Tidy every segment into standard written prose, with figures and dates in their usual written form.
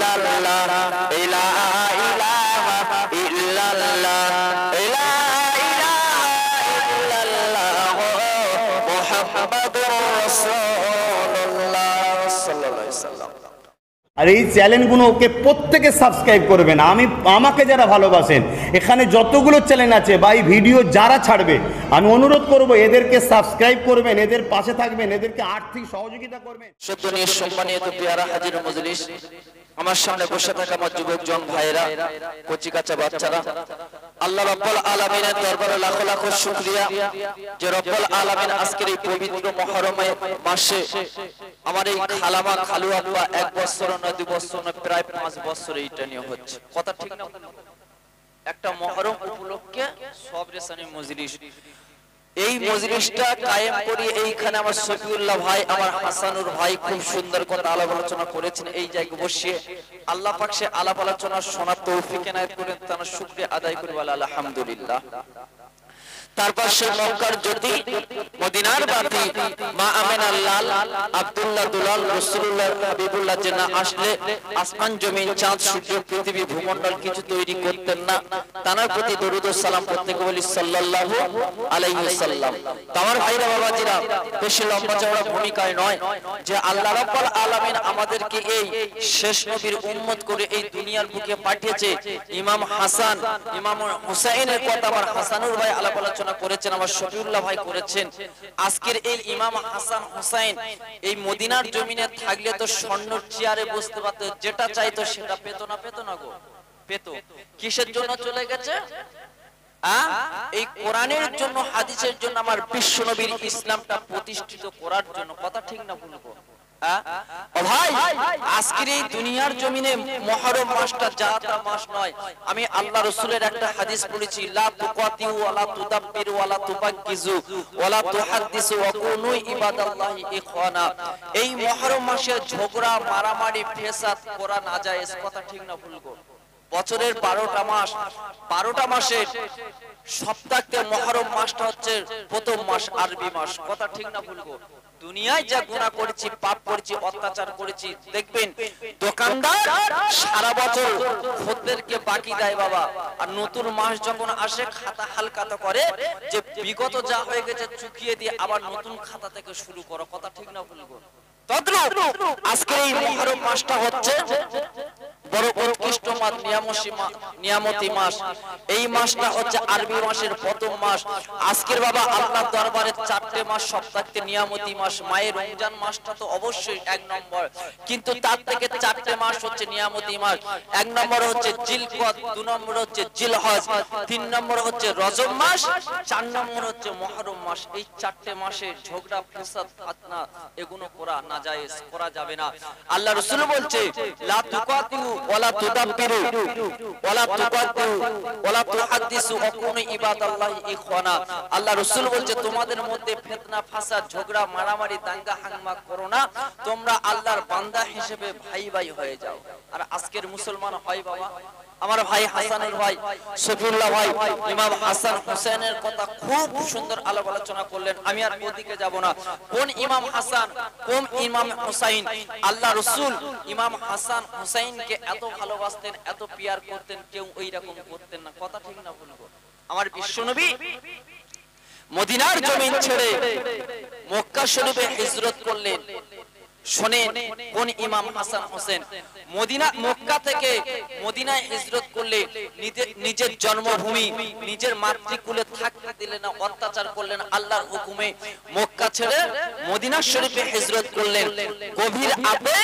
ইল্লাল্লাহ লা ইলাহা ইল্লাল্লাহ লা ইলাহা ইল্লাল্লাহ মুহাম্মাদুর রাসূলুল্লাহ সাল্লাল্লাহু আলাইহি ওয়াসাল্লাম। আর এই চ্যানেলগুলোকে প্রত্যেকে সাবস্ক্রাইব করবেন। আমাকে যারা ভালোবাসেন, এখানে যতগুলো চ্যানেল আছে বা এই ভিডিও যারা ছাড়বে, আমি অনুরোধ করব এদেরকে সাবস্ক্রাইব করবেন, এদের পাশে থাকবেন, এদেরকে আর্থিক সহযোগিতা করবেন। সত্যনির সম্মানিত পেয়ারা হাজির মজলিস, আমার সামনে বসে থাকা আমার যুবক জন ভাইরা, কচি কাঁচা বাচ্চারা, আল্লাহ রাব্বুল আলামিনের দরবারে লাখ লাখ শুকরিয়া যে রব্বুল আলামিন আজকের এই পবিত্র মুহররমের মাসে আমার এই খালামা খালু আব্বা 1 বছর না 2 বছর না প্রায় 5 বছর এইটা নিয়ে হচ্ছে। কথা ঠিক না? একটা মুহররম উপলক্ষে সব রেসানি মজলিস, এই মজলিসটা কায়েম করি এইখানে আমার শফিউল্লাহ ভাই, আমার হাসানুর ভাই খুব সুন্দর কথা আলাপ আলোচনা করেছেন। এই জায়গায় বসে আল্লাহ পাক সে আলাপ আলোচনা শোনার তৌফিক এনায়েত করেন, তার শুকরিয়া আদায় করি বলে আলহামদুলিল্লাহ। তারপর সেই মক্কার জ্যোতি, মদিনার বাতি, মা আমিনার লাল, আব্দুল্লাহ দুলাল, রাসূলুল্লাহ হাবিবুল্লাহ যে না আসলে আসমান জমিন চাঁদ সূর্য পৃথিবী ভূমণ্ডল কিছু তৈরি করতেন না। তার প্রতি দরুদ ও সালাম প্রত্যেকে বলি সাল্লাল্লাহু আলাইহি ওয়াসাল্লাম। আমার ভাইরা বাবাজিরা, বেশি লম্বা চওড়া ভূমিকায় নয় যে আল্লাহ রাব্বুল আলামিন আমাদেরকে এই শেষ নবীর উম্মত করে এই দুনিয়ার বুকে পাঠিয়েছে। ইমাম হাসান, ইমাম হুসাইনের কথা আমার হাসানুর ভাই আলাপ আলোচনা করেছেন, আমার শফিউল্লাহ ভাই করেছেন। আজকের এই ইমাম হাসান হুসাইন এই মদিনার জমিনে থাকলে তো স্বর্ণের চেয়ারে বসতে পারতো, যেটা চাইতো সেটা পেত না? পেত না গো? পেত। কিসের জন্য চলে গেছে? এই কোরআনের জন্য, হাদিসের জন্য, আমার বিশ্ব নবীর ইসলামটা প্রতিষ্ঠিত করার জন্য। কথা ঠিক না ভুল গো? ভাই, আজকের এই দুনিয়ার জমিনে মুহররম মাসটা জাতা মাস নয়। আমি আল্লাহ রাসূলের একটা হাদিস পড়েছি, লা তুকাতিউ ওয়ালা তুদাব্বিরু ওয়ালা তুবাক্কিজু ওয়ালা তুহাদ্দিসু ওয়া কুনু ইবাদাল্লাহি ইখওয়ানা। এই মুহররম মাসে ঝগড়া মারামারি ফেসাদ করা নাজায়েজ। কথা ঠিক না ভুল গো? বছরের 12টা মাস, 12টা মাসের সপ্তাহে মুহররম মাসটা হচ্ছে প্রথম মাস, আরবি মাস। কথা ঠিক না ভুল গো? দুনিয়ায় যা গুনাহ করেছি, পাপ করেছি, অত্যাচার করেছি, দেখবেন দোকানদার সারা বছর খদ্দেরকে বাকি দেয় বাবা, আর নতুন মাস যখন আসে খাতা হালকাতা করে যে বিগত যা হয়ে গেছে চুকিয়ে দিয়ে আবার নতুন খাতা থেকে শুরু করো। কথা ঠিক না ভুল গো? তদ্রূপ আজকে এই মুহররম মাসটা হচ্ছে বড় উৎকৃষ্ট মাস, নিয়ামতি মাস। এই মাসটা হচ্ছে আরবি মাসের প্রথম মাস। আজকের বাবা আল্লাহর দরবারে 4টে মাস সপ্তাহে নিয়ামতি মাস। মায়ের রমজান মাসটা তো অবশ্যই 1 নম্বর, কিন্তু তার থেকে 4টে মাস হচ্ছে নিয়ামতি মাস। 1 নম্বর হচ্ছে জিলকদ, 2 নম্বর হচ্ছে জিলহজ, 3 নম্বর হচ্ছে রজব মাস, 4 নম্বর হচ্ছে মুহররম মাস। এই 4টে মাসে ঝগড়া ফেসাদ ফাতনা এগুলো করা নাজায়েজ, করা যাবে না। আল্লাহ রাসূল বলছে লা তুকাতিউ ওয়ালা তুদাব্বিরু ওয়ালা তুকাতিউ ওয়ালা তুহাদ্দিসু ওয়া কুনু ইবাদাল্লাহি ইখওয়ানা। আল্লাহ রাসূল বলছে তোমাদের মধ্যে ফিতনা ফাসাদ ঝগড়া মারামারি দাঙ্গা হাঙ্গামা করো না, তোমরা আল্লাহর বান্দা হিসেবে ভাই ভাই হয়ে যাও। আর আজকের মুসলমান হয় বাবা, আমার ভাই হাসানুর ভাই, শফিউল্লাহ ভাই, ইমাম হাসান হুসাইনের কথা খুব সুন্দর আলাপ আলোচনা করলেন। আমি আর ওদিকে যাব না। কোন ইমাম হাসান, কোন ইমাম হুসাইন? আল্লাহ রাসূল ইমাম হাসান হুসাইনকে এত ভালোবাসতেন, এত পিয়ার করতেন, কেউ ওই রকম করতেন না। কথা ঠিক না ভুল গো? আমার বিশ্বনবী মদিনার জমিন ছেড়ে মক্কা শরীফে হিজরত করলেন। শোনেন কোন ইমাম হাসান হোসেন মক্কা থেকে মদিনায় হিজরত করলে নিজের জন্মভূমি, নিজের মাতৃকুলে থাকতে দিলেন না, অত্যাচার করলেন। আল্লাহর হুকুমে মক্কা ছেড়ে মদিনা শরীফে হিজরত করলেন। গভীর রাতে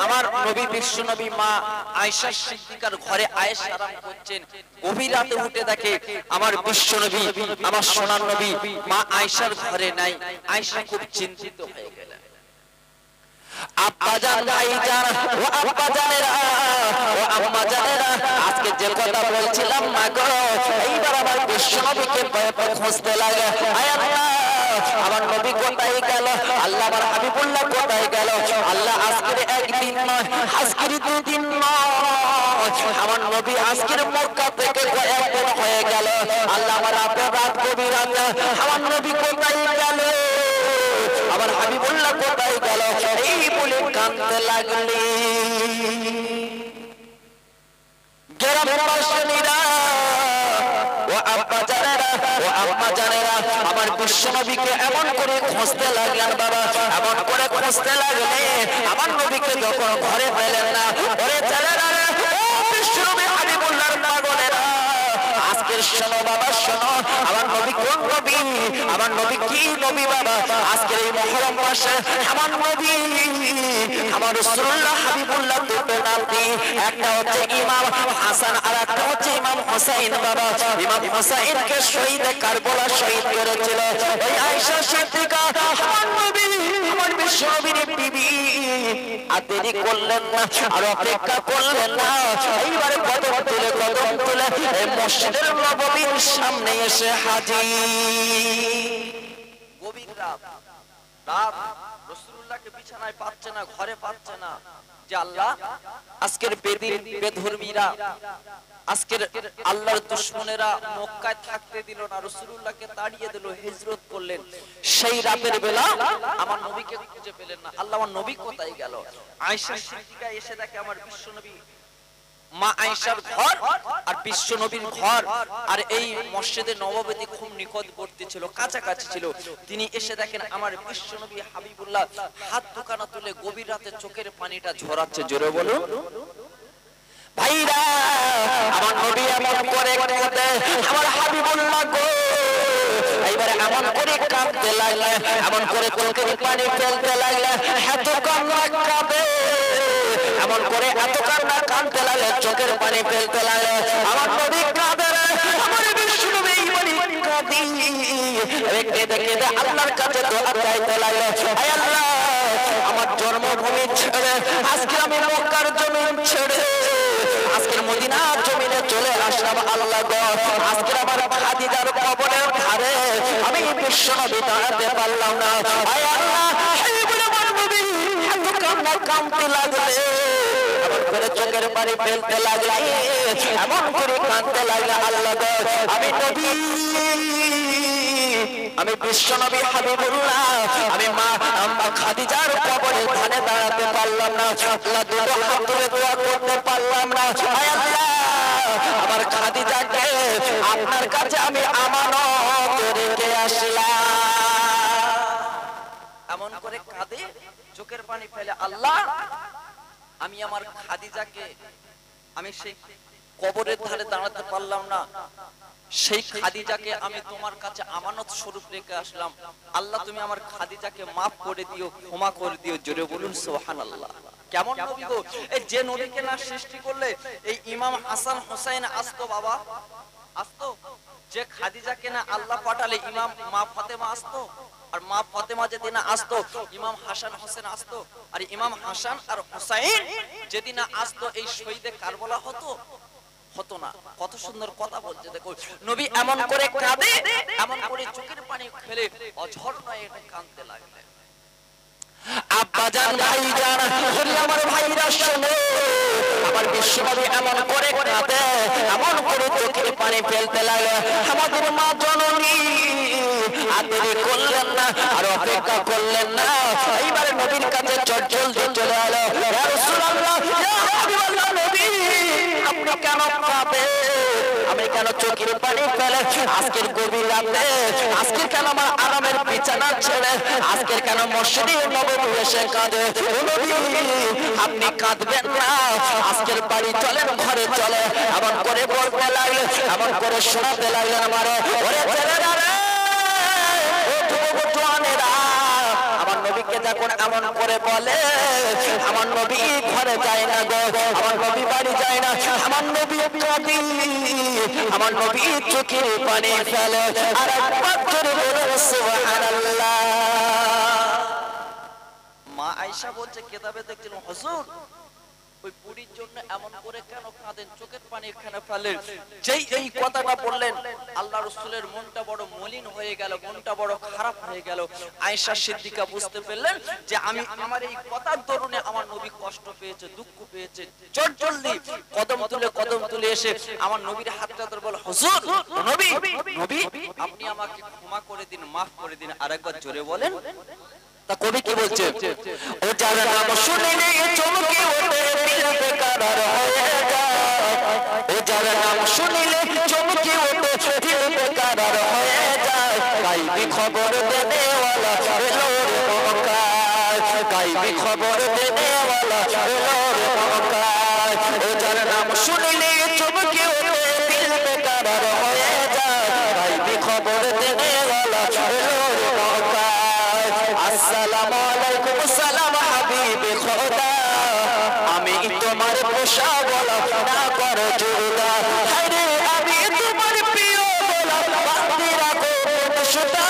আমার নবী বিশ্ব নবী মা আয়েশা সিদ্দিকার ঘরে আয়েশা আরাম করছেন। গভীর রাতে উঠে দেখে আমার বিশ্ব নবী, আমার সোনার নবী মা আয়েশার ঘরে নাই। আয়েশা খুব চিন্তিত হয়ে গেলেন। আব্বাজান, ভাইজান, ও আব্বাজানেরা, ও আম্মাজানেরা, আজকে যে কথা বলছিলাম মা গো, এইবার আমার বিশ্বনবীকে খুঁজতে লাগে। আয় আল্লাহ, আমার নবী কোথায় গেল? আল্লাহ আমার হাবিবুল্লাহ কোথায় গেল? আল্লাহ আজকের একদিন নয়, আজকের 2 দিন নয়, আমার নবী আজকের মক্কা থেকে কয়েকদিন হয়ে গেল। আল্লাহ আমার রাত গভীর রাতে আমার নবী কোথায় গেল? আমার হাবিবুল্লাহ কোথায় গেল? এই বলে কাঁদতে লাগলেন। ভালোবাসেনিরা ও আব্বা জানেরা ও আম্মা জানেরা আমার বিশ্বনবীকে এমন করে খুঁজতে লাগলেন বাবা, এমন করে খুঁজতে লাগলে আমার নবীকে যখন ঘরে পেলেন না, ওরে ছেলেরা ও বিশ্বনবী হাবিবুল্লাহর পাগলেরা, আজকের শোনো বাবা শোনো, আমার নবী কোন নবী, আমার নবী কি নবী বাবা, আজকের এই মুহররম মাসে আমার নবী আমার রাসূলুল্লাহ হাবিবুল্লাহ দুটো নাতি, একটা হচ্ছে ইমাম হাসান আর একটা হচ্ছে ইমাম হুসাইন বাবা। ইমাম হুসাইনকে শহীদে কারবালা শহীদ করেছিল ওই আয়েশা সিদ্দিকা আমার নবী আমার বিশ্বনবীর বিবি। আর দেরি করলেন না, আর অপেক্ষা করলেন না, এইবারে কদম তুলে এই মসজিদের নববীর সামনে এসে হাজির। গভীর রাত রাসূলুল্লাহকে বিছানায় পাচ্ছে না, ঘরে পাচ্ছে না, যে আল্লাহ আজকের বেধর্মীরা, আজকের আল্লাহর দুশমনেরা মক্কায় থাকতে দিল না, রাসূলুল্লাহকে তাড়িয়ে দিল, হিজরত করলেন। সেই রাতের বেলা আমার নবীকে খুঁজে পেলেন না, আল্লাহ আমার নবী কোথায় গেল? আয়েশা সিদ্দিকা এসে দেখে আমার বিশ্বনবী মা আয়েশার ঘর আর বিশ্বনবীর ঘর আর এই মসজিদে নববী খুব নিকটবর্তী ছিল, কাছাকাছি ছিল। তিনি এসে দেখেন আমার বিশ্বনবী হাবিবুল্লাহ হাত দুখানা তুলে গভীর রাতে চোখের পানিটা ঝরাচ্ছে। জোরে বলুন ভাইরা, আমার নবী এমন করে কাঁদে, আমার হাবিবুল্লাহ গো, এইবারে এমন করে কাঁদতে লাগলে, এমন করে চোখের পানি ফেলতে লাগলে, এত কান্না কাঁদে, এমন করে এত কান্না কাঁদতে লাগলে, চোখের পানি ফেলতে লাগলে, আমার নবী কাঁদে, আমার বিশ্বনবী এইবারে কাঁদি, কেঁদে কেঁদে আল্লাহর কাছে দোয়া চাইতে লাগলে, হে আল্লাহ আমার জন্মভূমি ছেড়ে আজকে আমি মক্কার জমিন ছেড়ে আজকের মদিনার জমিনে চলে আসলাম, আল্লাহ গো আজকে আমার খাদিজার কবরের ধারে আমি বিশ্বনবী দাঁড়াতে পারলাম না, হে আল্লাহ এই বলে আমার নবী এত কান্না কাঁদতে লাগলে, এমন করে চোখের পানি ফেলতে লাগলে, এমন করে কাঁদতে লাগলে, আল্লাহ গো আমি নবী আমি বিশ্বনবী হাবিবুল্লাহ আমি মা খাদিজার কবরের ধারে দাঁড়াতে পারলাম না, আল্লাহ দুটো হাত তুলে দোয়া করতে পারলাম না, হে আল্লাহ আমার খাদিজাকে আপনার কাছে আমি আমানত রেখে আসলাম। এমন করে কাঁদে, চোখের পানি ফেলে, আল্লাহ আমি আমার খাদিজাকে আমি সেই কবরের ধারে দাঁড়াতে পারলাম না, সেই খাদিজাকে আমি তোমার কাছে আমানত স্বরূপ রেখে আসলাম, আল্লাহ তুমি আমার খাদিজাকে মাফ করে দিও, ক্ষমা করে দিও। জোরে বলুন সুবহানাল্লাহ। কেমন নবী গো, এই যে নবীকে না সৃষ্টি করলে এই ইমাম হাসান হুসাইন আসতো বাবা, আসতো, যে খাদিজাকে না আল্লাহ পাঠালে ইমাম মা ফাতেমা আসতো, আর মা ফাতেমা যেদিন আসতো ইমাম হাসান হোসেন আসতো, আর ইমাম হাসান আর হুসাইন যেদিন আসতো এই শহীদে কারবালা হতো না। কত সুন্দর কথা বলছে দেখো, নবী এমন করে কাঁদে, এমন করে চোখের পানি ফেলে অঝর নয় এটা কাঁদতে লাগলেন। আব্বাজান ভাইজান আমার ভাইরা শোনো, আমার বিশ্বনবী এমন করে কাঁদে, এমন করে চোখের পানি ফেলতে লাগে, আমাদের মা জননী আর দেরি করলেন না, আর অপেক্ষা করলেন না, এইবারে নবীর কাছে জলদি চলে এলো, ইয়া রাসূলুল্লাহ ইয়া হাবিবাল্লাহ নবী আপনি কেন কাঁদেন, আমি কেন চোখের পানি ফেলে আজকের গভীর রাতে, আজকের কেন আমার আরামের বিছানা ছেড়ে আজকের কেন মসজিদে নববী এসে কাঁদে, নবী আপনি কাঁদবেন না, আজকের বাড়ি চলেন ঘরে চলে, এমন করে বলতে লাগলে, এমন করে শোনাতে লাগলেন আমার ওরে ছেলেরা রে, ও যুবক জওয়ানেরা, আমার নবীকে যখন এমন করে বলে, আমার নবী ঘরে যায় না গো, আমার নবী বাড়ি যায় না, আমার নবী কাঁদি, আমার নবী চোখের পানি ফেলে, আর একবার জোরে বলুন সুবহানাল্লাহ। মা আয়েশা বলছে কিতাবে দেখছিলাম হুজুর ওই বুড়ির জন্য এমন করে কেন কাঁদেন, চোখের পানি এখানে ফেলেন, যেই এই কথাটা বললেন আল্লাহ রাসূলের মনটা বড় মলিন হয়ে গেল, মনটা বড় খারাপ হয়ে গেল। আয়েশা সিদ্দিকা বুঝতে পারলেন যে আমি আমার এই কথার দরুনে আমার নবী কষ্ট পেয়েছে, দুঃখ পেয়েছে, জলদি কদম তুলে এসে আমার নবীর হাতটা ধরে বল, হুজুর নবী আপনি আমাকে ক্ষমা করে দিন, মাফ করে দিন। আরেকবার জোরে বলেন। তা কবি কি বলছে, ও যার নাম শুনলে চমকে ওঠে দিল বেকার হয়ে যায়, ও যার যার নাম শুনিলে চমকে ওঠে দিল বেকার হয়ে যায় গাইবি খবর দেনেওয়ালা এলো রে মক্কায় গাইবি খবর দেনেওয়ালা এলো রে মক্কায় যার নাম শুনিলে চমকে ওঠে দিল বেকার হয়ে যায় গাইবি খবর দেনেওয়ালা এলো রে মক্কায় আসসালামু আলাইকুম সালাম হাবিবে খোদা আমি তোমার পোষা বলা না করো জুদা হায়রে আমি তোমার প্রিয় বলা বাঁধি রাখো সুতা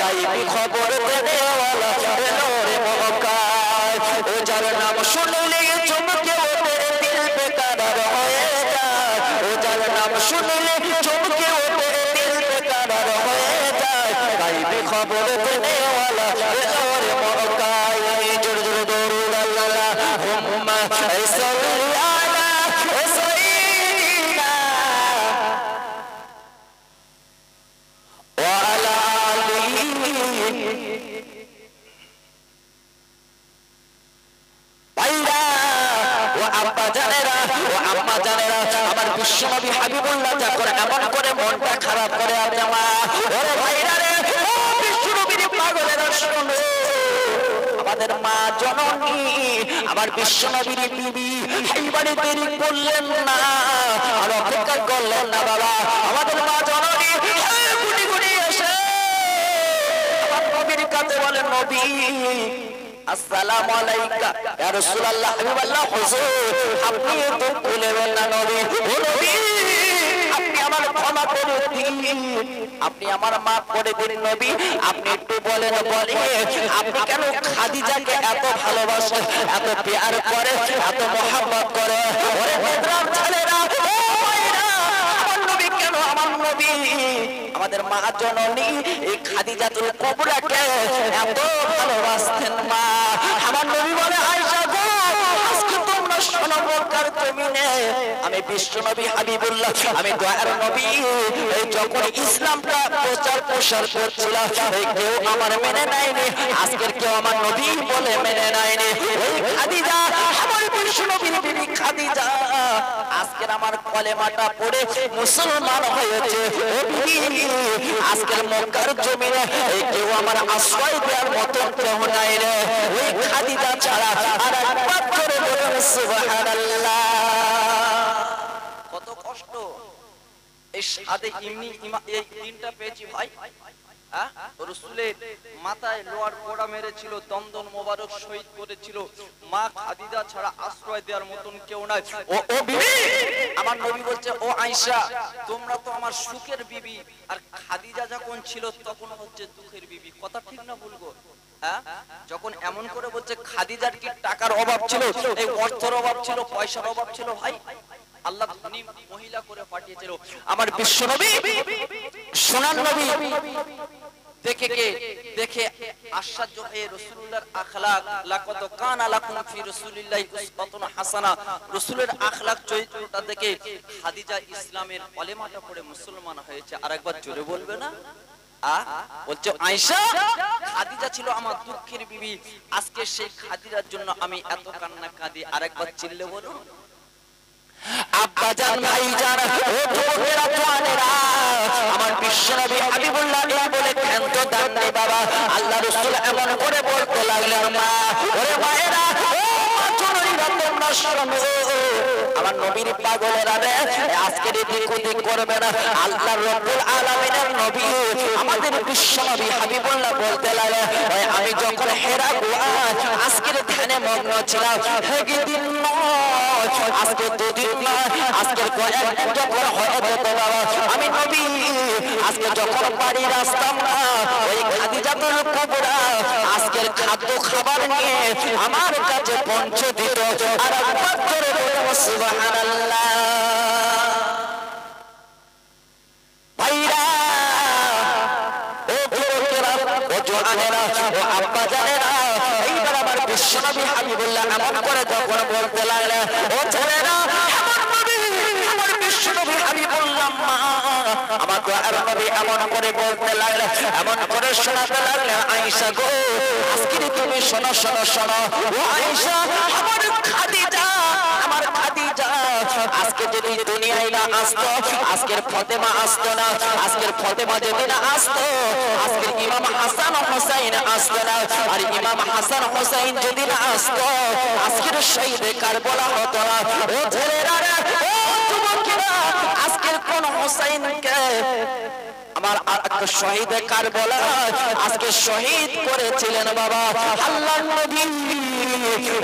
গাইবি খবর দেনেওয়ালা এলো রে মক্কায় ও যার নাম শুনলে চমকে ওঠে দিল বেকার হয়ে যায় ও যার নাম শুনলে চমকে ওঠে দিল বেকার হয়ে যায় গাইবি খবর দেনেওয়ালা এলো রে মক্কায় জোরে জোরে দরুদ আল্লাহুম্মা সাল্লি আলা সাইয়্যিদিনা ওয়া আলা আলিহি ভাইরা ও আব্বা জানেরা ও আম্মা জানেরা আমার বিশ্বনবী হাবিবুল্লাহ যখন এমন করে মনটা খারাপ করে আপনি ওরে ভাইরা রে ও বিশ্বনবীর পাগলেরা শুনো আমাদের মা জননী আমার বিশ্বনবীর বিবি এইবারে দেরি করলেন না আর অপেক্ষা করলেন না বাবা আমাদের মা জননী গুটি গুটি এসে আমার নবীর কাছে বলেন নবী আসসালামু আলাইকা ইয়া রাসূলুল্লাহ হাবিবাল্লাহ হুজুর আপনি তো বলেন না নবী ও নবী আপনি আমার ক্ষমা করে দিন আপনি আমার মাফ করে দিন নবী আপনি একটু বলেন বলে আপনি কেন খাদিজাকে এত ভালোবাসেন এত প্যার করে এত মহব্বত করে ওরে বেদরাম ছেলেরা ও ভাইরা আমার নবী কেন আমার নবী আমাদের মা জননী এই খাদিজাতুল কুবরাকে এত ভালোবাসতেন মা আমার নবী বলে আয়েশা গো আজকে তোমরা শোনো মক্কার জমিনে আমি বিশ্বনবী হাবিবুল্লাহ আমি দয়ার নবী এই যখন ইসলামটা প্রচার প্রসার করছিলাম কেউ আমার মেনে নেয়নি আজকের কেউ আমার নবী বলে মেনে নেয়নি এই খাদিজা আমার বিশ্বনবীর বিবি খাদিজা আজকের আমার কলেমাটা পড়ে মুসলমান হয়েছে ও বিবি আজকের মক্কার জমিনে কেউ আমার আশ্রয় দেওয়ার মতো কেউ নাই রে ওই খাদিজা ছাড়া আর একবার করে বলুন সুবহানাল্লাহ কত কষ্ট এই সাদে এই দিনটা পেয়েছি ভাই রাসূলের মাথায় লোহার কোড়া মেরেছিল দমদম মোবারক শহীদ করেছিল মা খাদিজা ছাড়া আশ্রয় দেওয়ার মতন কেউ নাই ও বিবি আমার নবী বলছে ও আয়েশা তোমরা তো আমার সুখের বিবি আর খাদিজা যখন ছিল তখন হচ্ছে দুঃখের বিবি কথা ঠিক না বলবো যখন এমন করে বলছে খাদিজার কি টাকার অভাব ছিল এই অর্থের অভাব ছিল পয়সার অভাব ছিল ভাই আল্লাহ ধনী মহিলা করে পাঠিয়েছিল আমার বিশ্বনবী সোনার নবী দেখে আশ্চর্য হয়ে রাসূলুল্লাহর আখলাক লাকাদ কানা লাকুম ফি রাসূলিল্লাহি উসওয়াতুন হাসানা রাসূলের আখলাক চরিত্রটা দেখে খাদিজা ইসলামের কলেমাটা পড়ে মুসলমান হয়েছে আরেকবার জোরে বলবে না বলছে আয়েশা খাদিজা ছিল আমার দুঃখের বিবি আজকে সেই খাদিজার জন্য আমি এত কান্না কাঁদি আরেকবার চিল্লে বলুন আব্বাজান ভাইজান ও যুবকেরা জওয়ানেরা আমার বিশ্বনবী হাবিবুল্লাহ এই বলে ক্ষান্ত দান নেই বাবা আল্লাহ রাসূল এমন করে বলতে লাগলেন মা ওরে মায়েরা ও মা জননীরা তোমরা শোনো আমার নবীর পাগলেরা রে আজকের এদিক ওদিক করবে না আল্লাহ রাব্বুল আলামিনের নবী আমাদের বিশ্বনবী হাবিবুল্লাহ বলতে লাগে আমি যখন হেরা গুহা আজকের ধ্যানে মগ্ন ছিলাম একদিন নয় আজকে দুদিন নয় আজকের কয়েকদিন যখন হয়ে যেত বাবা আমি নবী আজকে যখন বাড়ি আসতাম না ওই খাদিজাতুল কুবরা আজকের খাদ্য খাবার নিয়ে আমার কাছে পৌঁছে দিত আর একবার করে বলবো সুবহানাল্লাহ ভাইরা ও যুবকেরা ও জওয়ানেরা ও আব্বাজানেরা এইবার আমার বিশ্বনবী হাবিবুল্লাহ এমন করে যখন বলতে লাগলেন ও ছেলেরা আমার নবী আমার বিশ্বনবী হাবিবুল্লাহ মা আমার দয়ার নবী এমন করে বলতে লাগলেন এমন করে শোনাতে লাগলেন আয়েশা গো আজকে তুমি শোনো শোনো শোনো ও আয়েশা আমার খাদিজা আজকে যদি দুনিয়ায় না আসতো আজকের ফাতেমা আসতো না, আজকের ফাতেমা যদি না আসতো আজকের ইমাম হাসান হুসাইন আসতো না, আর ইমাম হাসান হুসাইন যদি না আসতো আজকের শহীদ কারবালা হতো না। ও ছেলেরা রে, ও যুবকেরা, আজকের কোন হুসাইনকে আমার একটা শহীদ কারবালা আজকে শহীদ করেছিলেন বাবা আল্লাহর নবী,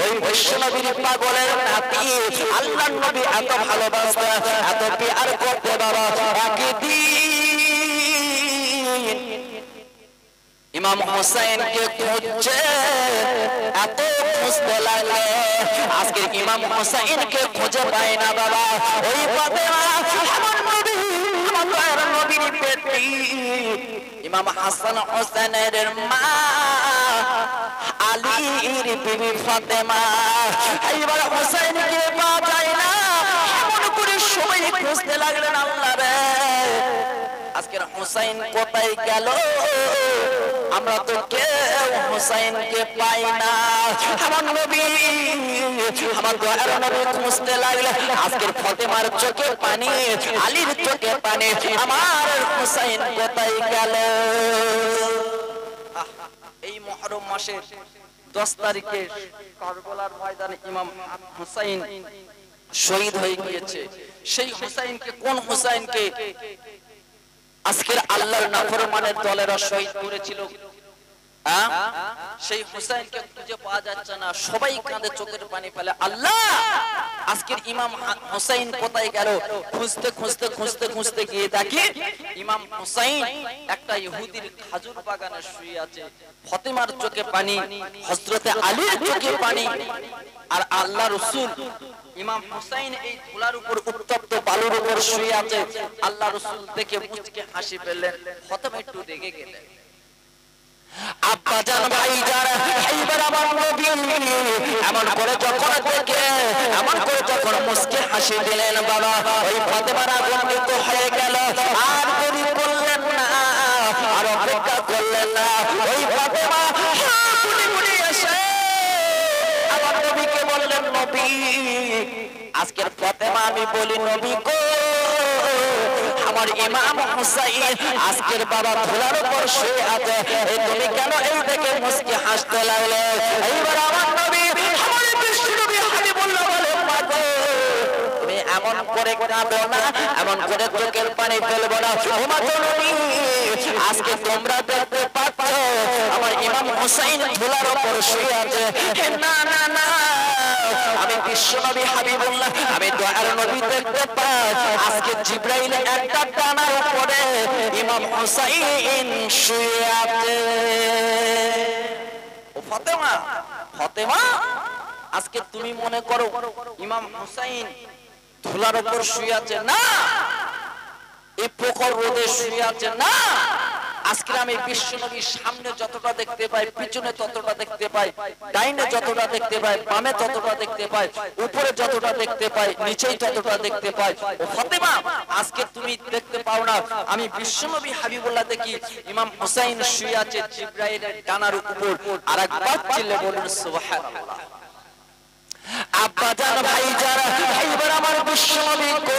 ওই বৈষ্ণবীর পাগলের নাতি আল্লাহর নবী এত ভালোবাসতে এত প্যার করতে বাবা। একদিন ইমাম হুসাইনকে খুঁজছে, এত খুঁজতে লাগলে আজকে ইমাম হুসাইনকে খুঁজে পায় না বাবা। ওই ফাতেমা আমার নবী, আমার নবীর বেটি ইমাম হাসান হুসাইনের মা আলীর বিবি ফাতেমা, এইবার হুসাইনকে পাওয়া যায় না, এমন করে সবাই খুঁজতে লাগলেন আল্লাহ রে আজকের হুসাইন কোথায় গেল, আমরা তো কেউ হুসাইনকে পাই না। আমার নবী, আমার দয়ার নবী খুঁজতে লাগলে আজকের ফাতেমার চোখে পানি, আলীর চোখে পানি, আমার হুসাইন কোথায় গেল। এই মুহররম মাসের 10 তারিখে কারবালার ময়দানে ইমাম হুসাইন শহীদ হয়ে গিয়েছে। সেই হুসাইনকে, কোন হুসাইনকে আজকের আল্লাহর নাফরমানের দলেরা শহীদ করেছিল, সেই হুসাইনকে খুঁজে পাওয়া যাচ্ছে না, সবাই কাঁদে চোখের পানি ফেলে। আল্লাহ, আজকের ইমাম হুসাইন কোথায় গেল? খুঁজতে খুঁজতে খুঁজতে খুঁজতে গিয়ে দেখি ইমাম হুসাইন একটা ইহুদির খাজুর বাগানে শুয়ে আছে। ফাতেমার চোখে পানি, হযরতে আলীর চোখে পানি, আর আল্লাহ রাসূল ইমাম হুসাইন এই ধুলার উপর, উত্তপ্ত বালুর উপর শুয়ে আছে। আল্লাহ রাসূল দেখে মুচকে হাসি ফেললেন, ফাতেমা একটু রেগে গেলেন। আব্বাজান ভাইজান, এইবার আমার নবী এমন করে যখন দেখে, এমন করে যখন মুচকে হাসি দিলেন বাবা, ওই ফাতেমার আগুন তো হয়ে গেল। আর দেরি করলেন না, আর অপেক্ষা করলেন না, ওই ফাতেমা গুলি গুলি এসে আমার নবীকে বললেন, নবী আজকের ফাতেমা আমি বলি, নবী গো আমার ইমাম হুসাইন আজকের বাবা ধুলার উপর শুয়ে আছে, তুমি কেন এই দেখে মুচকি হাসতে লাগলে? এইবার আমার নবী, আমার বিশ্ব নবী হাবিবুল্লাহ বলে, মাগো তুমি এমন করে কাঁদো না, এমন করে চোখের পানি ফেলবো না। ও মাগো নবী, আজকে তোমরা দেখতে পাচ্ছ আমার ইমাম হুসাইন ধুলার উপর শুয়ে আছে। না না না, আমি বিশ্ব নবী হাবিবুল্লাহ, আমি দয়ার নবী দেখতে পাই আজকে জিবরাইল একটা ডানার উপরে ইমাম হুসাইন শুয়ে আছে। ও ফাতেমা, ফাতেমা আজকে তুমি মনে করো ইমাম হুসাইন ধুলার উপর শুয়ে আছে? না, এই প্রখর রোদে শুয়ে আছে? না, আজকে আমি বিশ্ব নবীর সামনে যতটা দেখতে পাই, পিছনে ততটা দেখতে পাই, ডাইনে যতটা দেখতে পাই, বামে ততটা দেখতে পাই, উপরে যতটা দেখতে পাই, নিচেই ততটা দেখতে পাই। ও ফাতেমা, আজকে তুমি দেখতে পাও না, আমি বিশ্ব নবী হাবিবুল্লাহ দেখি ইমাম হুসাইন শুয়ে আছে জিবরাইলের ডানার উপর। আরেকবার চিল্লে বলুন সুবহানাল্লাহ। আব্বাজান ভাইজান, এইবার আমার বিশ্ব নবী কো,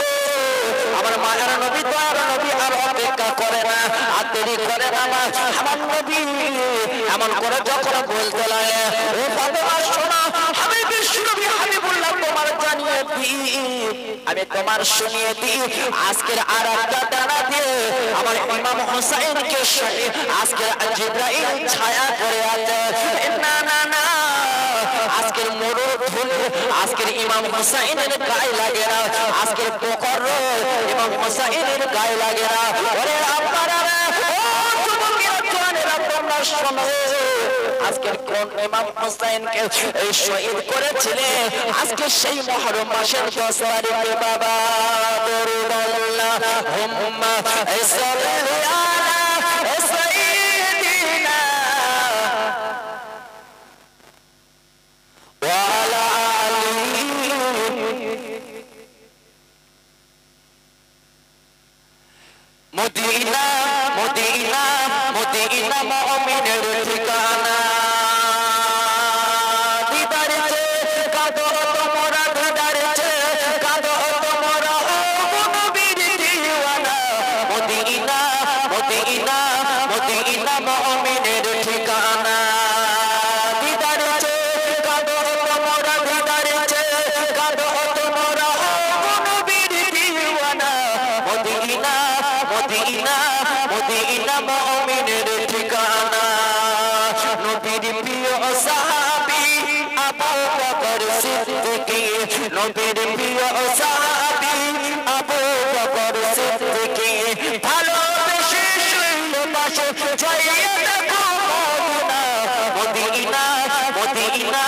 আমার মায়ের নবী, দয়ার নবী আর অপেক্ষা করে না, আর দেরি করে না। আমার নবী এমন করে যখন বলতে লাগে, ও ফাতেমা শোনো, আমি বিশ্ব নবী হাবিবুল্লাহ তোমার জানিয়ে দিই, আমি তোমার শুনিয়ে দিই, আজকের আর একটা ডানা দিয়ে আমার ইমাম হুসাইনকে আজকের জিবরাইল ছায়া করে আছে। না না না, আজকের মরু ধুলো আজকের ইমাম হুসাইনের গায়ে লাগে না, আজকের প্রখর ইমাম হুসাইনের গায়ে লাগে না। ওরে আপনারা, ও যুবকেরা, জওয়ানেরা, তোমরা শোনো, আজকের কোন ইমাম হুসাইনকে এই শহীদ করেছিলে? আজকে সেই মুহররম মাসের 10 তারিখে বাবা। দরুদ আল্লাহুম্মা সাল্লি আলা সাইয়্যিদিনা ওয়া আলা আলিহি। মদিনা মদিনা মদিনা মুমিনের ঠিকানা, দিদার চে কাঁদো তোমরা, দিদার চে কাঁদো তোমরা, মদিনা মুমিনের ঠিকানা দিদার চেয়ে কাঁদো তোমরা দিদার চেয়ে কাঁদো তোমরা নবীর দিওয়ানা মদিনা মদিনা মদিনা মুমিনের ঠিকানা নবীর প্রিয় সাহাবী আবু বকর সিদ্দিক নবীর প্রিয় সাহাবী আবু বকর সিদ্দিক ভালোবেসে শুইলো পাশে জয়ে দেখো মদিনা মদিনা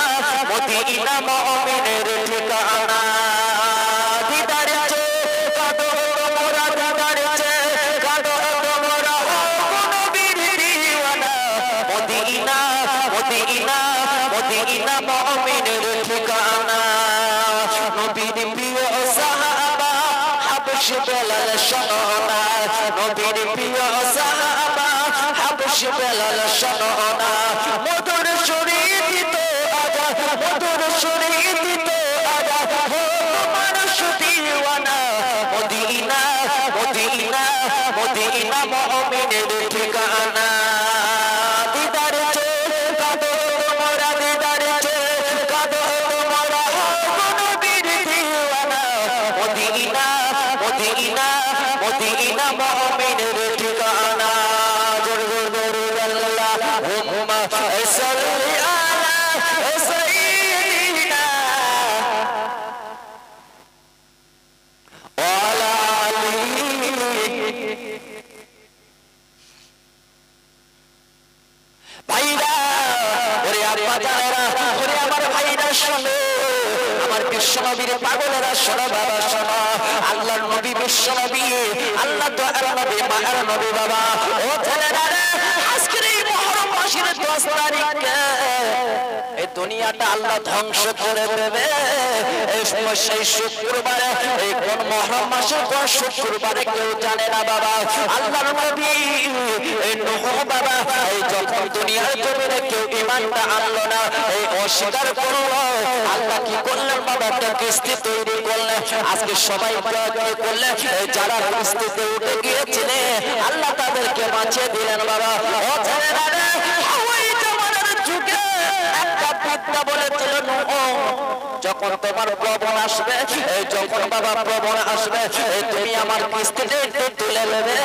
মদিনা মুমিনের ঠিকানা দিদার চেয়ে কাঁদো তোমরা দিদার চেয়ে কাঁদো তোমরা নবীর দিওয়ানা মদিনা মদিনা মদিনা মুমিনের ঠিকানা নবীর প্রিয় সাহাবা হাবশ বেলাল শোনা নবীর প্রিয় সাহাবা হাবশ বেলাল শোনা মধুর সুরে দিত আজাদ মধুর সুরে দিত আজাদ তোমার সুদিওয়ানা মদিনা মদিনা মদিনা মুমিনের ঠিকানা দিদার চেয়ে কাঁদো তোমরা দিদার চেয়ে কাঁদো তোমরা নবীর দিওয়ানা মদিনা মদিনা মদিনা মুমিনের ঠিকানা জোর জোর আল্লাহুম্মা সাল্লি আলা সাইয়্যিদিনা ওয়া আলা আলিহি ভাইরা ওরে আব্বা জানেরা ওরে আমার ভাইরা শোনো আমার বিশ্বনবীর পাগলেরা শোনো বাবা শোনো আল্লাহর নবী বিশ্বনবী আল্লাহ দয়ার নবী মায়ের নবী বাবা ও ছেলেরা আজকের এই মুহররম মাসের 10 তারিখে এই দুনিয়াটা আল্লাহ ধ্বংস করে দেবে এই সেই শুক্রবারে এই কোন মুহররম মাসের কোন শুক্রবারে কেউ জানে না বাবা আল্লাহর নবী এই নূহ বাবা এই যখন দুনিয়ার জমিনে কেউ ঈমানটা আনলো না এই অস্বীকার করলো আল্লাহ কি করলেন বাবা একটা কিস্তি তৈরি করলেন আজকে সবাই কি করলেন যারা কিস্তিতে উঠে গিয়েছিলেন আল্লাহ তাদেরকে বাঁচিয়ে দিলেন বাবা ও ছেলেরা ওই জামানার যুগে একটা বিদ্যা বলেছিল যখন তোমার প্রবণ আসবে যখন বাবা প্রবণ আসবে তুমি আমার কিস্তিতে তুলে নেবে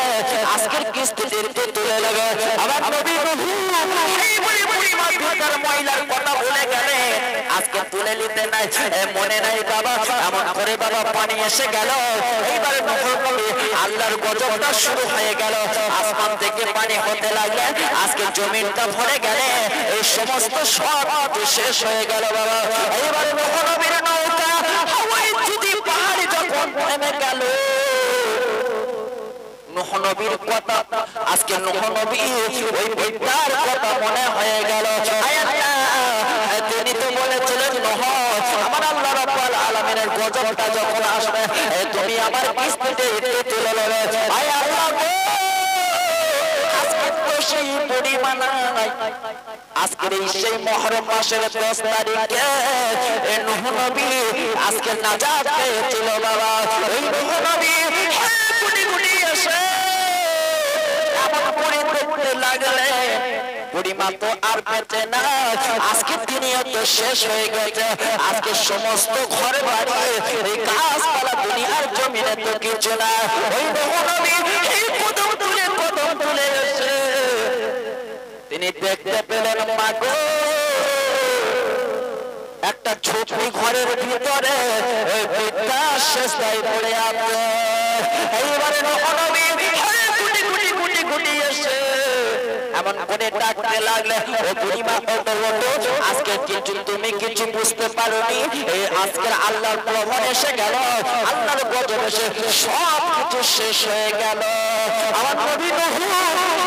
আজকের কিস্তিতে তুলে নেবে আবার নবী এই বুড়ি বুড়ি মাথার মহিলার কথা ভুলে গেলে আজকে তুলে নিতে নাই মনে নাই বাবা এমন করে বাবা পানি এসে গেল এইবার আল্লাহর গজবটা শুরু হয়ে গেল আসমান থেকে পানি হতে লাগলে আজকে জমিনটা ভরে গেলে এই সমস্ত সব শেষ হয়ে গেল বাবা এইবার নবীর নৌকা হাওয়ায় যদি পাহাড়ে যখন থেমে গেল নূহ নবীর কথা আজকে নূহ নবী ওই বিদ্যার কথা মনে হয়ে গেল তিনি তো বলেছিলেন নূহ আমার আল্লাহ রাব্বুল আলামিনের গজবটা যখন আসবে তুমি আমার কিস্তিতে তুলে নেবে আয় আল্লাহ গো আজকে তো সেই পরিমাণ নাই আজকের এই সেই মুহররম মাসের 10 তারিখে নূহ নবী আজকে নাজাত পেয়েছিল বাবা এই নূহ নবী কোটি কোটি এসে এমন করে দেখতে লাগলে পরিমা তো আর বেঁচে না আজকে দুনিয়া তো শেষ হয়ে গেছে আজকে সমস্ত ঘর বাড়ি এই গাছপালা দুনিয়ার জমিনে তো কিছু না ওই নূহ নবী এই কদম তুলে এসে তিনি দেখতে পেলেন মাগো একটা ছোট ঘরের ভিতরে বিদ্যা শেষদায় পড়ে আছে এইবারে নূহ নবী গুটি গুটি গুটি গুটি এসে এমন করে ডাকতে লাগলে ও বুড়িমা ওঠো ওঠো আজকে কিছু তুমি কিছু বুঝতে পারোনি এই আজকের আল্লাহর প্রভাব এসে গেল আল্লাহর গজব এসে সব কিছু শেষ হয়ে গেল আমার নবী নূহ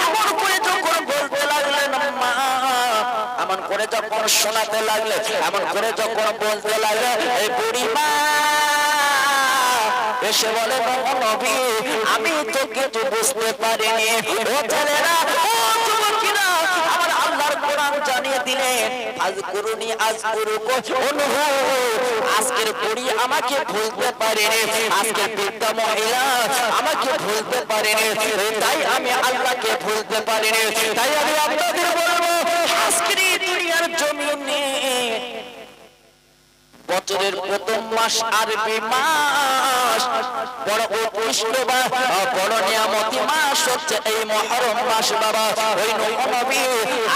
এমন করে যখন বলতে লাগলেন মা এমন করে যখন শোনাতে লাগলে এমন করে যখন বলতে লাগলে এই বুড়িমা এসে বলে নবী আমি তো কিছু বুঝতে পারিনি ও ছেলেরা ও যুবকেরা আমার আল্লাহর কোরআন জানিয়ে দিলেন ফাজকুরুনি আযকুরুকুম। আজকের বুড়ি আমাকে ভুলতে পারেনি, আজকের বৃদ্ধা মহিলা আমাকে ভুলতে পারেনি, তাই আমি আল্লাহকে ভুলতে পারিনি। তাই আমি আপনাদের বলবো আজকের এই দুনিয়ার জমিনে বছরের প্রথম মাস আরবি মাস, বড় উৎকৃষ্ট বা বড় নিয়ামতি মাস হচ্ছে এই মুহররম মাস। বাবা ওই নবী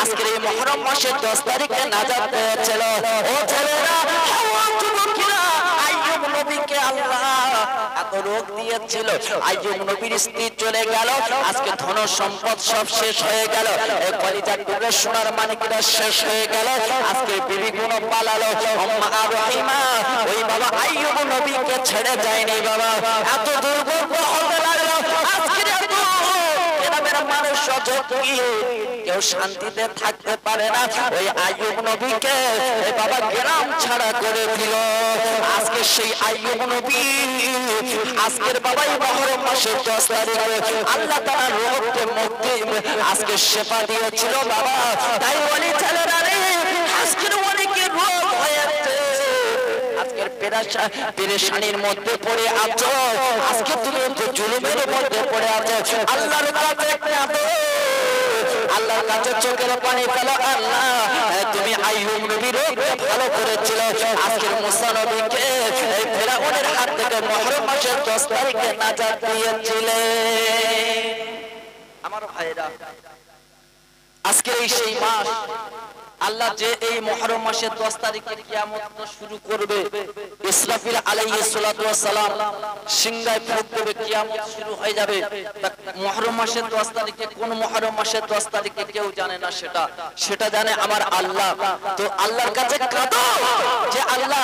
আজকের এই মুহররম মাসের 10 তারিখে নাজাত পেয়েছিল। ও ছেলেরা, ও যুবকেরা, আইয়ুব নবীকে আল্লাহ এত রোগ দিয়েছিল, আইয়ুব নবীর স্ত্রী চলে গেল, আজকে ধন সম্পদ সব শেষ হয়ে গেল, এই কলিজার টুকরো সোনার মানিকরা শেষ হয়ে গেল, আজকে বিবি গুণ পালালো। আম্মা আর রহিমা ওই বাবা আইয়ুব নবীকে ছেড়ে যায়নি। বাবা এত দুর্ভোগ হতে লাগলো, আজকে এত গ্রামের মানুষ কেউ শান্তিতে থাকতে পারে না। ওই আইয়ুব নবীকে বাবা গ্রাম ছাড়া করে দিল। আজকে সেই আইয়ুব নবী আজকের বাবাই মুহররম মাসের 10 তারিখে আল্লাহ তাআলা রোগকে মুক্তি আজকে শেফা দিয়েছিল। বাবা তাই বলি ছেলেরা রে, আজকের অনেকের রোগ হয়েছে, আজকের পেরেশানির মধ্যে পড়ে আছো, আজকে তুমি জুলুমের মধ্যে পড়ে আছো। আল্লাহর কাছে কাঁদো, আল্লাহর কাছে চোখের পানি ফেলো। আল্লাহ তুমি আইয়ুব নবীর ভালো করেছিল, আজকের মুসা নবীকে এই ফেরাউনের হাত থেকে মুহররম মাসের 10 তারিখে নাজাত দিয়েছিলে। আমার ভাইরা, আজকে এই সেই মাস আল্লাহ যে এই মুহররম মাসের 10 তারিখে কিয়ামত শুরু করবে, ইসরাফিল আলাইহিস সালাতু ওয়াস সালাম সিংহায় ফুঁক দেবে, কিয়ামত শুরু হয়ে যাবে। মুহররম মাসের 10 তারিখে, কোন মুহররম মাসের 10 তারিখে কেউ জানে না, সেটা জানে আমার আল্লাহ। তো আল্লাহর কাছে কাঁদো যে আল্লাহ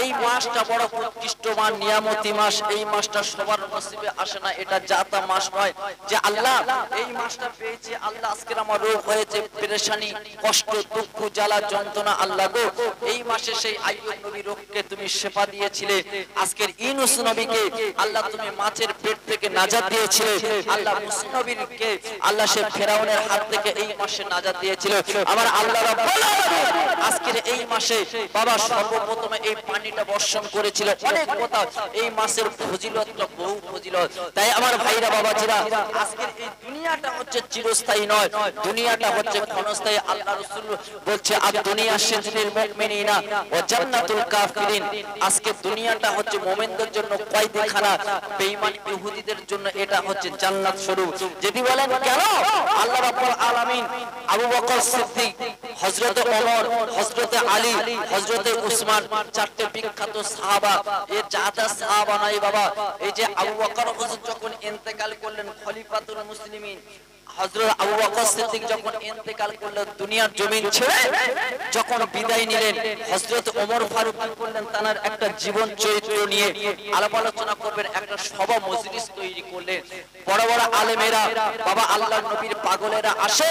এই মাসটা বড় উৎকৃষ্টমান নিয়ামতি মাস, এই মাসটা সবার নসিবে আসে না, এটা জাতা মাস নয়। যে আল্লাহ এই মাসটা পেয়েছি, আল্লাহ আজকের আমার রোগ হয়েছে, পেরেশানি, কষ্ট, দুঃখ, জ্বালা, যন্ত্রণা, আল্লাহ গো এই মাসে সেই আইয়ুব নবীর রোগকে তুমি শেফা দিয়েছিলে। আজকের ইউনূস নবীকে আল্লাহ তুমি মাছের পেট থেকে নাজাত দিয়েছিলে। আল্লাহ মুসা নবীকে আল্লাহ সে ফেরাউনের হাত থেকে এই মাসে নাজাত দিয়েছিল। আমার আল্লাহ রাব্বুল আলামিন আজকের এই মাসে বাবা সর্বপ্রথমে এই পানিটা বর্ষণ করেছিল। অনেক কথা, এই মাসের ফজিলতটা বহু ফজিলত। তাই আমার ভাইরা বাবাজিরা, আজকের এই দুনিয়াটা হচ্ছে চিরস্থায়ী নয়, দুনিয়াটা হচ্ছে ক্ষণস্থায়ী। আল্লাহ রাসূল বলছে আদ দুনিয়া সিজনুল মুমিনিনা ওয়া জান্নাতুল কাফিরিন। আজকে দুনিয়াটা হচ্ছে মুমিনদের জন্য কয়দিখানা, বেঈমান ইহুদিদের জন্য এটা হচ্ছে জান্নাত স্বরূপ। যদি বলেন কেন, আল্লাহ রাব্বুল আলামিন আবু বকর সিদ্দিক, হযরত ওমর, হযরত আলী, হযরত উসমান, চারটি বিখ্যাত সাহাবা, এর জাদা সাহাবা নাই বাবা। এই যে আবু বকর হুজুর যখন ইন্তেকাল করলেন, খলিফাতুল মুসলিমিন হযরত আবু বকর সিদ্দিক যখন ইন্তেকাল করলেন, দুনিয়ার জমিন ছেড়ে যখন বিদায় নিলেন, হযরত ওমর ফারুক করলেন তার একটা জীবন চরিত্র নিয়ে আলাপ আলোচনা করবেন, একটা সভা মজলিস তৈরি করলেন। বড় বড় আলেমেরা বাবা আল্লাহর নবীর পাগলেরা আসে,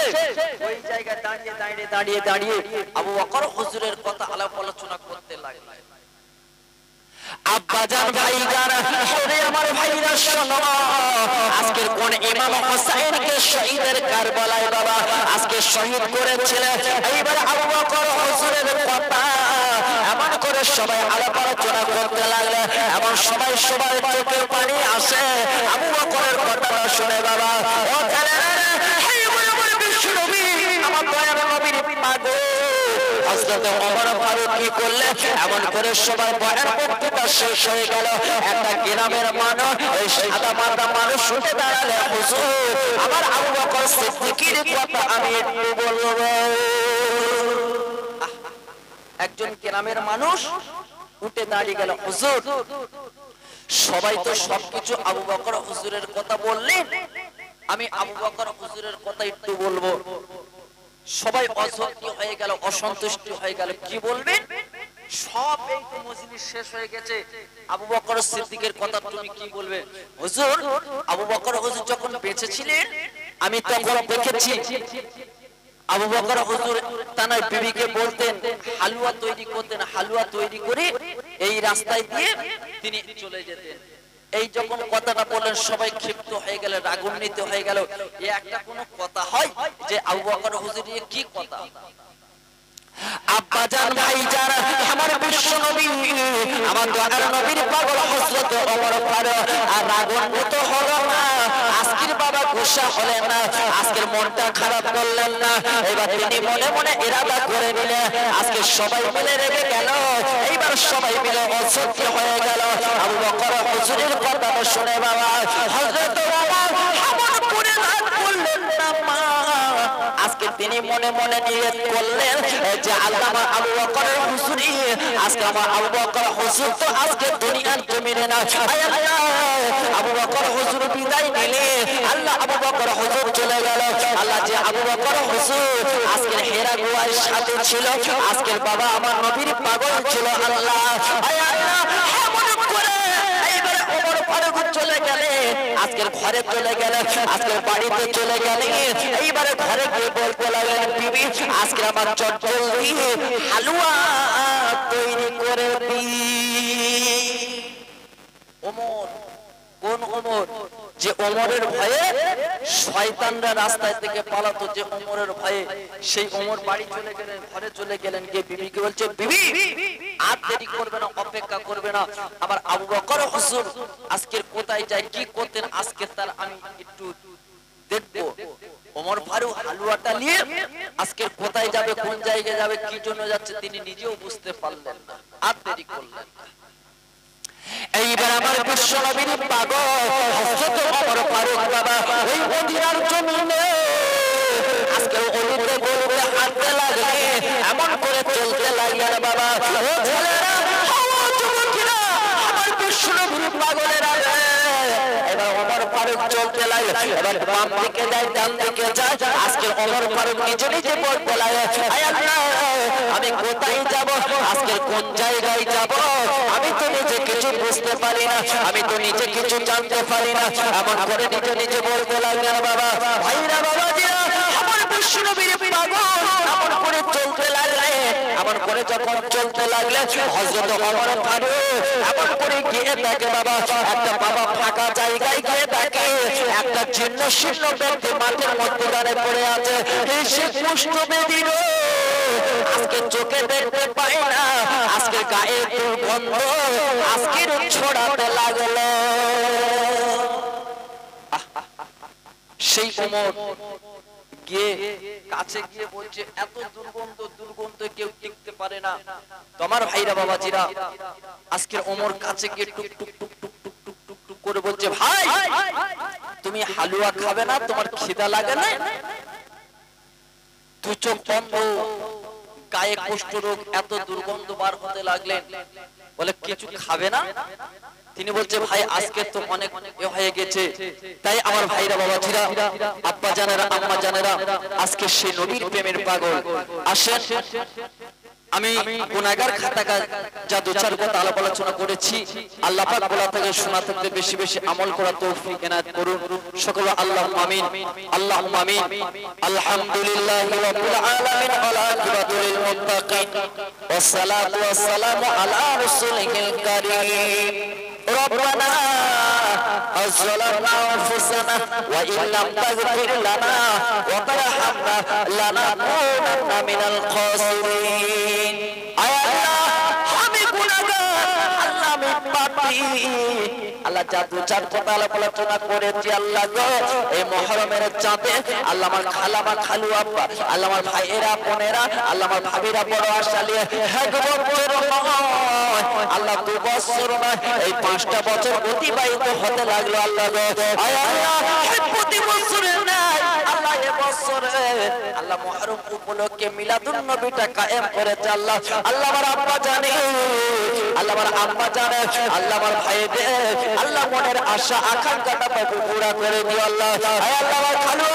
ওই জায়গায় দাঁড়িয়ে আবু বকর হুজুরের কথা আলাপ আলোচনা করতে লাগলেন। আব্বাজান ভাইজান, ওরে আমার ভাইরা শোনো, আজকের কোন ইমাম হোসেনকে শহীদের কারবালায় বাবা আজকে শহীদ করেছিলেন। এইবার আবু বকর হুজুরের কথা এমন করে সবাই আলাপ আলোচনা করতে লাগলে, এমন সবাই সবার চোখে পানি আসে আবু বকরের কথা শুনে। বাবা ও ছেলেরা, এই আমার বিশ্ব নবী, আমার দয়ার নবীর পাগল হযরত ওমর ফারুক কি করলে, এমন করে সবার বয়ান বক্তৃতা শেষ হয়ে গেল। একটা গ্রামের মানুষ, ওই সাদা মাথা মানুষ উঠে দাঁড়ালে, হুজুর আমার আবু বকর সিদ্দিকের কথা আমি একটু বলবো। একজন গ্রামের মানুষ উঠে দাঁড়িয়ে গেল, হুজুর সবাই তো সবকিছু আবু বকর হুজুরের কথা বললেন, আমি আবু বকর হুজুরের কথা একটু বলবো। সবাই অসন্তুষ্ট হয়ে গেল, অসন্তুষ্ট হয়ে গেল, কি বলবেন? সব এই তো মজলিস শেষ হয়ে গেছে, আবু বকর সিদ্দিকের কথা তুমি কি বলবে? হুজুর আবু বকর হুজুর যখন বেঁচে ছিলেন, আমি তখন দেখেছি আবু বকর হুজুর তার বিবিকে বলতেন হালুয়া তৈরি করতেন, হালুয়া তৈরি করে এই রাস্তায় দিয়ে তিনি চলে যেতেন। এই যখন কথাটা বললেন সবাই ক্ষিপ্ত হয়ে গেল, রাগান্বিত হয়ে গেল। এই একটা কোনো কথা হয় যে আবু বকর হুজুর কি কথা? আব্বাজান ভাইজান, আমার বিশ্ব নবী, আমার দয়ার নবীর পাগল হযরত ওমর ফারুক আর রাগান্বিত হলো না। আজকের বাবা গোসা হলেন না, আজকের মনটা খারাপ করলেন না। এবার তিনি মনে মনে ইরাদা করে নিলেন, আজকে সবাই মিলে রেগে গেল। এইবার সবাই মিলে অসহ্য হয়ে গেল। আবু বকর হুজুরের কথা শুনে বাবা হযরত ওমর এমন করে রাগ করলেন না মা। আজকে তিনি মনে মনে নিয়ত করলেন যে আল্লামা আবু বকর হুজুরি, আজকে আমার আবু বকর হুজুর তো আজকে দুনিয়ার জমিনে না। আল্লাহ আবু বকর হুজুর বিদায় নিলে, আল্লাহ আবু বকর হুজুর চলে গেল। আল্লাহ যে আবু বকর হুজুর আজকে হেরা গুহার সাথে ছিল, আজকের বাবা আমার নবীর পাগল ছিল। আল্লাহ আল্লাহ এমন করে এইবার ওমর ফারুক চলে গেলে, আজকের ঘরে চলে গেলে, আজকের বাড়িতে চলে গেলে। এইবারে ঘরে গিয়ে বলতে লাগলেন, বিবি আজকে আমার চটজলদি হালুয়া তৈরি করে দি। ওমর, কোন ওমর? যে ওমরের ভয়ে শয়তানরা রাস্তায় থেকে পালাতো, যে ওমরের ভয়ে, সেই ওমর বাড়ি চলে গেলেন, ঘরে চলে গেলেন, গিয়ে বিবিকে বলছে, বিবি আর দেরি করবে না, অপেক্ষা করবে না, আমার আবু বকর হুজুর আজকের কোথায় যায়, কি করতেন আজকে তার আমি একটু দেখবো। ওমর ফারুক হালুয়াটা নিয়ে আজকে কোথায় যাবে, কোন জায়গায় যাবে, কি জন্য যাচ্ছে তিনি নিজেও বুঝতে পারলেন না, আর দেরি করলেন না। এইবার আমার বিশ্ব নবীর পাগল হযরত ওমর ফারুক বাবা ওই মদিনার জমিনে আজকে অলিতে গলিতে হাঁটতে লাগলে, এমন করে চলতে লাগলেন বাবা। ও ছেলেরা, ও যুবকেরা, আমার বিশ্ব নবীর পাগলেরা, এবার ওমর ফারুক চলতে লাগলেন। এবার বাম দিকে যায়, ডান দিকে যায়। আজকে ওমর ফারুক নিজে নিজে বলতে লাগলেন, আয় আল্লাহ আমি কোথায় যাব, আজকে কোন জায়গায় যাব, আমি তো নিজে কিছু বুঝতে পারি না, আমি তো নিজে কিছু জানতে পারি না। এমন করে নিজে নিজে বলতে লাগলেন বাবা। ভাইরা বাবাজিরা, আমার বিশ্ব নবীর পাগল এমন করে চলতে লাগলে, এমন করে যখন চলতে লাগলে হযরত ওমর ফারুক এমন করে গিয়ে দেখে বাবা, একটা বাবা ফাঁকা জায়গায় গিয়ে দেখে একটা জীর্ণ শীর্ণ ব্যক্তি মাটির মধ্যে দাঁড়িয়ে পড়ে আছে। সে কুষ্ঠবেদীর আজকে চোখে দেখতে পায় না, আজকে গায়ে দুর্গন্ধ আজকের ছড়াতে লাগলো। সেই ওমর গিয়ে কাছে গিয়ে বলছে, এত দুর্গন্ধ, দুর্গন্ধ কেউ টিকতে পারে না। তোমার ভাইরা বাবাজিরা, আজকের ওমর কাছে গিয়ে টুক টুক টুক টুক টুক টুক টুক টুক করে বলছে, ভাই তুমি হালুয়া খাবে না, তোমার খিদা লাগে না? তুই চোখ বন্ধ, গায়ে কুষ্ঠ রোগ, এত দুর্গন্ধ বার হতে লাগলেন, বলে কিছু খাবে না? তিনি বলছে, ভাই আজকে তো অনেক হয়ে গেছে। তাই আমার ভাইরা বাবাজিরা, আব্বা জানেরা, আম্মা জানেরা, আজকে সেই নবীর প্রেমের পাগল আসেন। আমি গুনাহগার খাতাকা যা দু চার কথা আলাপ আলোচনা করেছি, আল্লাহ পাক বলা থেকে শোনা থেকে বেশি বেশি আমল করার তৌফিক এনায়েত করুন সকলে। আল্লাহুম্মা আমিন, আল্লাহুম্মা আমিন। আলহামদুলিল্লাহি রাব্বিল আলামিন ওয়াল আকিবাতু লিল মুত্তাকিন ওয়াস সালাতু ওয়াস সালামু আলা রাসূলিল কারীম। ربنا ظلمنا أنفسنا وإن لم تغفر لنا وترحمنا لنكونن من الخاسرين. আল্লাহ জাদু চাঁদ কথা আলোচনা করেছি। আল্লাহ গো, এই মুহররমের চাঁদে আল্লাহ আমার খালামা খালু আব্বা, আল্লাহ আমার ভাইয়েরা বোনেরা, আল্লাহ আমার ভাবিরা বড় আশা নিয়ে আল্লাহ 2 বছর নয়, এই 5টা বছর অতিবাহিত হতে লাগলো। আল্লাহ গো, প্রতি বছরে নাই, আল্লাহ এ বছরে আল্লাহ মুহররম উপলক্ষে মিলাদুন নবীটা কায়েম করেছে। আল্লাহ আল্লাহ আমার আব্বা জানে, আল্লাহ আমার আম্মা জানে, আল্লাহ আমার ভাইদের, আল্লাহ মনের আশা আকাঙ্ক্ষাটা পুরা করে দিও। আল্লাহ আল্লাহ আমার খালু